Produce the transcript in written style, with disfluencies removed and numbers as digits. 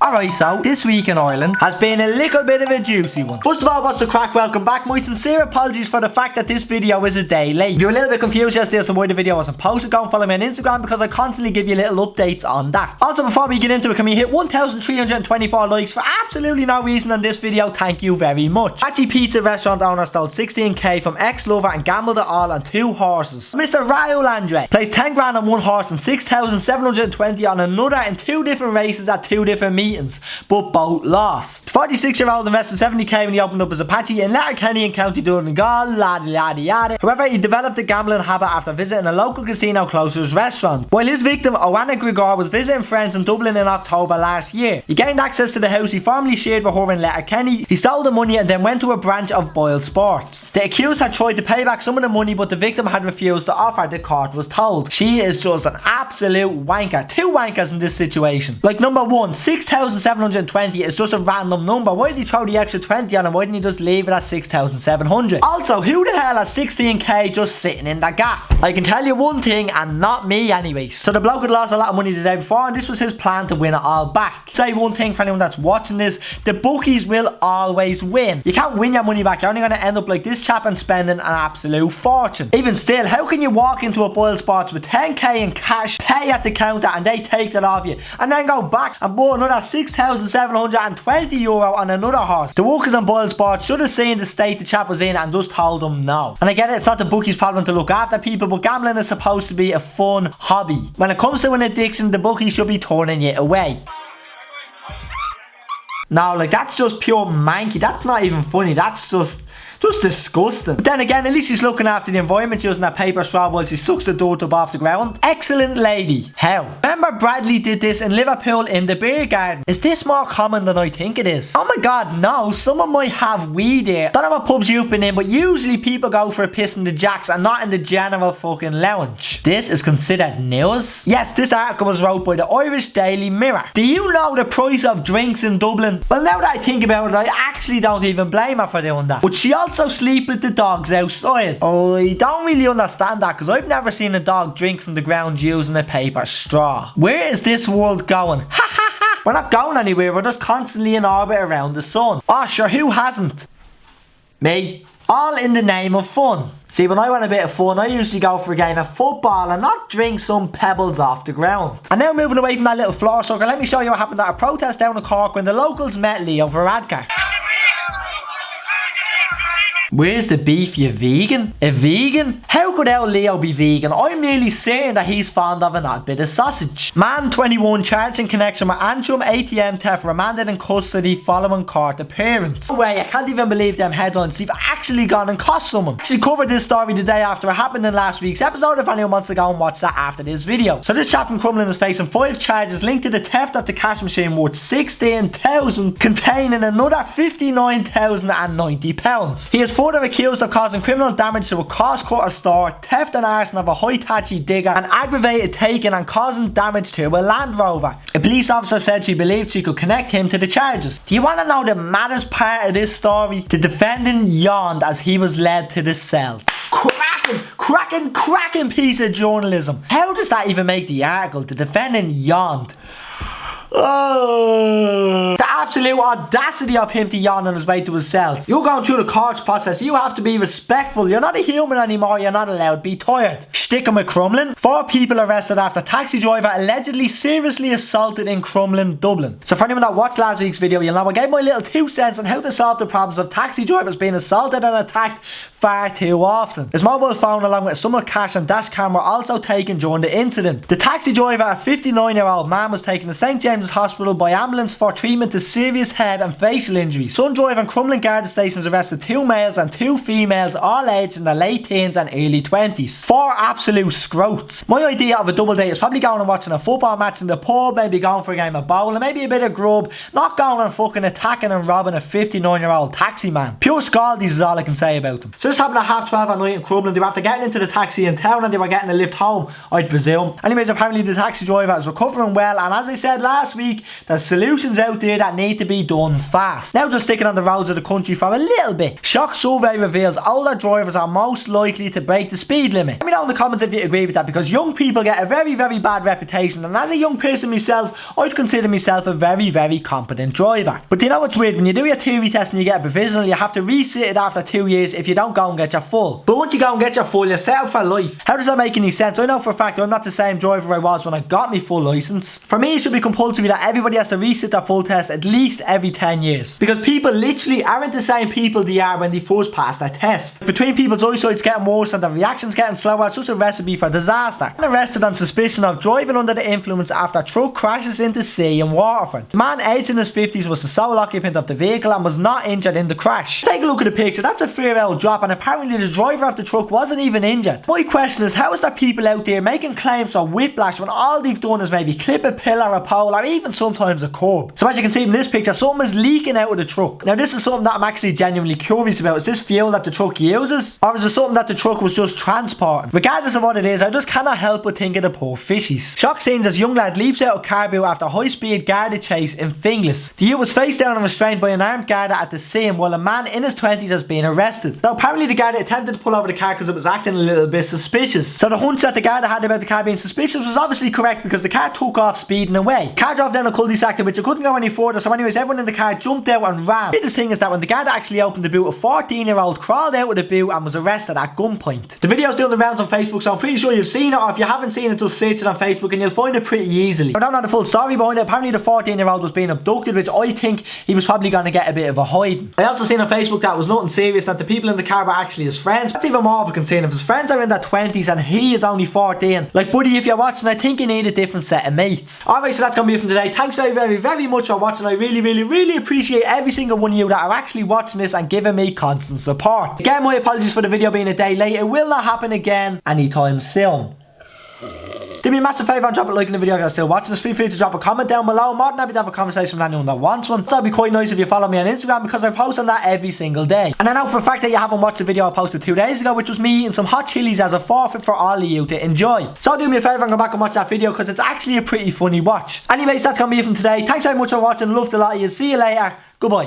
Alright, so this week in Ireland has been a little bit of a juicy one. First of all, what's the crack? Welcome back. My sincere apologies for the fact that this video is a day late. If you're a little bit confused yesterday as to why the video wasn't posted, go and follow me on Instagram because I constantly give you little updates on that. Also, before we get into it, can we hit 1,324 likes for absolutely no reason on this video? Thank you very much. Apache Pizza restaurant owner stole 16k from ex-lover and gambled it all on 2 horses. Mr. Raul Andre placed 10 grand on one horse and 6,720 on another in 2 different races at 2 different meetings, but both lost. 46-year-old invested 70k when he opened up his Apache in Letterkenny in County Donegal, yada. However, he developed a gambling habit after visiting a local casino close to his restaurant. While his victim, Oana Gregor, was visiting friends in Dublin in October last year, he gained access to the house he formerly shared with her in Letterkenny. He stole the money and then went to a branch of Boyle Sports. The accused had tried to pay back some of the money, but the victim had refused to offer, the court was told. She is just an absolute wanker. 2 wankers in this situation. Like, number 1, 6,720 is just a random number. Why did he throw the extra 20 on and why didn't he just leave it at 6,700? Also, who the hell has 16k just sitting in the gaff? I can tell you one thing, and not me anyways. So the bloke had lost a lot of money the day before and this was his plan to win it all back. Say one thing for anyone that's watching this: the bookies will always win. You can't win your money back. You're only going to end up like this chap and spending an absolute fortune. Even still, how can you walk into a Boyle Sports with 10k in cash, pay at the counter and they take that off you, and then go back and bought another 6,720 euro on another horse? The workers on Boyle Sports should have seen the state the chap was in and just told him no. And I get it, it's not the bookies' problem to look after people, but gambling is supposed to be a fun hobby. When it comes to an addiction, the bookies should be turning you away. No, like, that's just pure manky. That's not even funny. That's just disgusting. But then again, at least he's looking after the environment using that paper straw whilst he sucks the dirt up off the ground. Excellent lady. How? Remember Bradley did this in Liverpool in the beer garden. Is this more common than I think it is? Oh my god, no. Someone might have weed here. Don't know what pubs you've been in, but usually people go for a piss in the jacks and not in the general fucking lounge. This is considered news? Yes, this article was wrote by the Irish Daily Mirror. Do you know the price of drinks in Dublin? Well, now that I think about it, I actually don't even blame her for doing that. But she also sleep with the dogs outside. I don't really understand that because I've never seen a dog drink from the ground using a paper straw. Where is this world going? Ha ha ha! We're not going anywhere, we're just constantly in orbit around the sun. Oh sure, who hasn't? Me. All in the name of fun. See, when I want a bit of fun, I usually go for a game of football and not drink some pebbles off the ground. And now moving away from that little floor sucker, let me show you what happened at a protest down in Cork when the locals met Leo Varadkar. Where's the beef, you vegan? A vegan? How could our Leo be vegan? I'm nearly certain that he's fond of an odd bit of sausage. Man 21 charged in connection with Antrim ATM theft, remanded in custody following court appearance. No way, I can't even believe them headlines. They've actually gone and cost someone. She covered this story the day after it happened in last week's episode if anyone wants to go and watch that after this video. So this chap from Crumlin is facing 5 charges linked to the theft of the cash machine worth 16,000 containing another 59,090 pounds. He is further accused of causing criminal damage to a cross-cutter store, theft and arson of a Hitachi digger, and aggravated taking and causing damage to a Land Rover. A police officer said she believed she could connect him to the charges. Do you want to know the maddest part of this story? The defendant yawned as he was led to the cell. Cracking piece of journalism. How does that even make the article? The defendant yawned. Oh, the absolute audacity of him to yawn on his way to his cells. You're going through the courts process. You have to be respectful. You're not a human anymore. You're not allowed to be tired. Sticking with Crumlin. 4 people arrested after taxi driver allegedly seriously assaulted in Crumlin, Dublin. So for anyone that watched last week's video, you'll know I gave my little 2 cents on how to solve the problems of taxi drivers being assaulted and attacked far too often. His mobile phone along with a sum of cash and dash cam were also taken during the incident. The taxi driver, a 59-year-old man, was taken to St. James's Hospital by ambulance for treatment to serious head and facial injuries. Sundrive and Crumlin Garda stations arrested 2 males and 2 females, all aged in their late teens and early 20s. 4 absolute scroats. My idea of a double date is probably going and watching a football match in the pub, maybe going for a game of bowling, maybe a bit of grub, not going and fucking attacking and robbing a 59-year-old taxi man. Pure scaldies is all I can say about them. So this happened at 12:30 at night in Crumlin. They were after getting into the taxi in town and they were getting a lift home, I'd presume. Anyways, apparently the taxi driver is recovering well, and as I said last week, there's solutions out there that need need to be done fast. Now just sticking on the roads of the country for a little bit. Shock survey reveals older drivers are most likely to break the speed limit. Let me know in the comments if you agree with that, because young people get a very bad reputation, and as a young person myself, I'd consider myself a very competent driver. But you know what's weird? When you do your theory test and you get a provisional, you have to resit it after 2 years if you don't go and get your full. But once you go and get your full, you're set up for life. How does that make any sense? I know for a fact I'm not the same driver I was when I got my full licence. For me, it should be compulsory that everybody has to resit their full test at least every 10 years. Because people literally aren't the same people they are when they first pass their test. Between people's eyesight's getting worse and their reactions getting slower, it's just a recipe for disaster. And arrested on suspicion of driving under the influence after a truck crashes into sea in Waterford. The man, aged in his 50s, was the sole occupant of the vehicle and was not injured in the crash. Take a look at the picture. That's a fair old drop, and apparently the driver of the truck wasn't even injured. My question is, how is there people out there making claims for whiplash when all they've done is maybe clip a pillar, a pole, or even sometimes a curb? So as you can see in this picture, something is leaking out of the truck. Now this is something that I'm actually genuinely curious about. Is this fuel that the truck uses, or is it something that the truck was just transporting? Regardless of what it is, I just cannot help but think of the poor fishies. Shock scenes as young lad leaps out of car boot after high-speed Garda chase in Finglas. The youth was face down and restrained by an armed Garda at the scene, while a man in his 20s has been arrested. So apparently the Garda attempted to pull over the car because it was acting a little bit suspicious. So the hunch that the Garda had about the car being suspicious was obviously correct, because the car took off speeding away. The car drove down a cul-de-sac to which it couldn't go any further, so anyways everyone in the car jumped out and ran. The weirdest thing is that when the Garda actually opened the boot, a 14-year-old crawled out of the boot and was arrested at gunpoint. The video's doing the rounds on Facebook, so I'm pretty sure you've seen it, or if you haven't seen it, just search it on Facebook and you'll find it pretty easily. I don't know the full story behind it. Apparently the 14-year-old was being abducted, which I think he was probably going to get a bit of a hiding. I also seen on Facebook that it was nothing serious, that the people in the car were actually his friends. That's even more of a concern. If his friends are in their 20s and he is only 14, like buddy, if you're watching, I think you need a different set of mates. Alright, so that's going to be it from today. Thanks very much for watching. I really appreciate every single one of you that are actually watching this and giving me constant support. Again, my apologies for the video being a day late. It will not happen again anytime soon. Do me a massive favour and drop a like in the video if you're still watching this. Feel free to drop a comment down below. I'm more than happy to have a conversation with anyone that wants one. So it'd be quite nice if you follow me on Instagram, because I post on that every single day. And I know for a fact that you haven't watched the video I posted 2 days ago, which was me eating some hot chilies as a forfeit for all of you to enjoy. So do me a favour and go back and watch that video, because it's actually a pretty funny watch. Anyways, that's going to be it from today. Thanks very much for watching. Loved a lot of you. See you later. Goodbye.